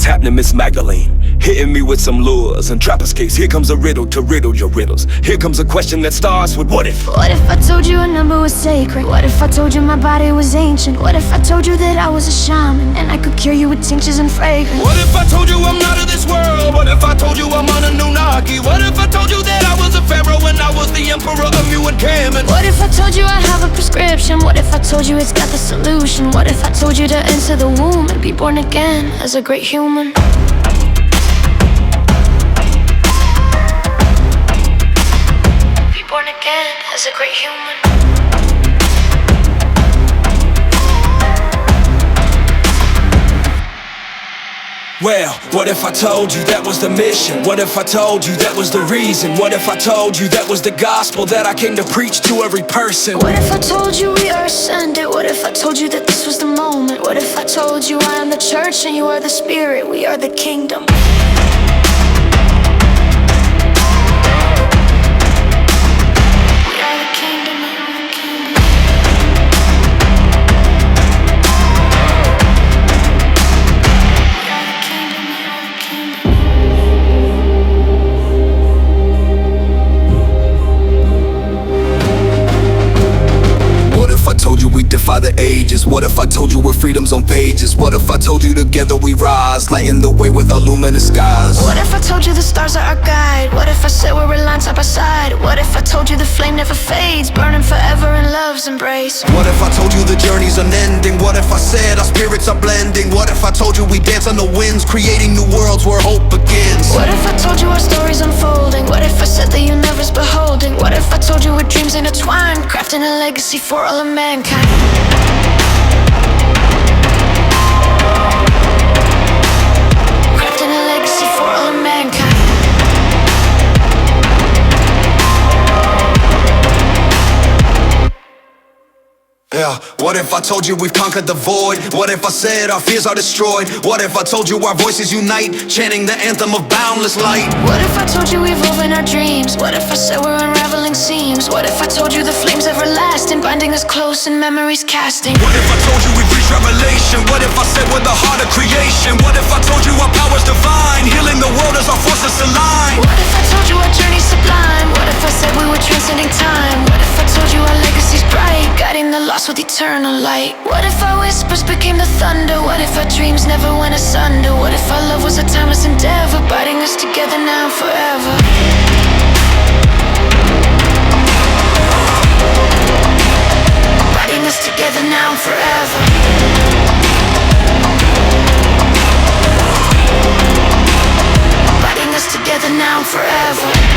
happening, Miss Magdalene? Hitting me with some lures and trapper's case. Here comes a riddle to riddle your riddles. Here comes a question that starts with what if? What if I told you a number was sacred? What if I told you my body was ancient? What if I told you that I was a shaman and I could cure you with tinctures and fragrance? What if I told you I'm not of this world? What if I told you I'm on a Nunaki? What if I told you that I was a pharaoh and I was the emperor of you and Kamen? What if I told you I have a prescription? What if I told you it's got the solution? What if I told you to enter the womb and be born again as a great human? Be born again as a great human. Well, what if I told you that was the mission? What if I told you that was the reason? What if I told you that was the gospel that I came to preach to every person? What if I told you we are ascended? What if I told you that this was the moment? What if I told you I am the church and you are the spirit? We are the kingdom. Defy the ages. What if I told you we're freedom's on pages? What if I told you together we rise, lighting the way with our luminous skies? What if I told you the stars are our guide? What if I said we're aligned side by side? What if I told you the flame never fades, burning forever in love's embrace? What if I told you the journey's unending? What if I said our spirits are blending? What if I told you we dance on the winds, creating new worlds where hope begins? What if I told you our story's unfolding? What if I said the universe beholding? What if I told you we're dreams intertwined, crafting a legacy for all of mankind? Crafting a legacy for all of mankind. Yeah, what if I told you we've conquered the void? What if I said our fears are destroyed? What if I told you our voices unite, chanting the anthem of boundless light? What if I told you we've woven our dreams? What if I said we're unraveling seams? What if I told you the flames everlasting, binding us close and memories casting? What if I told you we've reached revelation? What if I said we're the heart of creation? What if I told you our power's divine, healing the world as our forces align? What if I told you our journey's sublime? What if I said we were transcending time? What if I told you our legacy's bright, guiding the lost with eternal light? What if our whispers became the thunder? What if our dreams never went asunder? What if our love was a timeless endeavor, binding us together now and forever? Binding us together now and forever. Binding us together now and forever.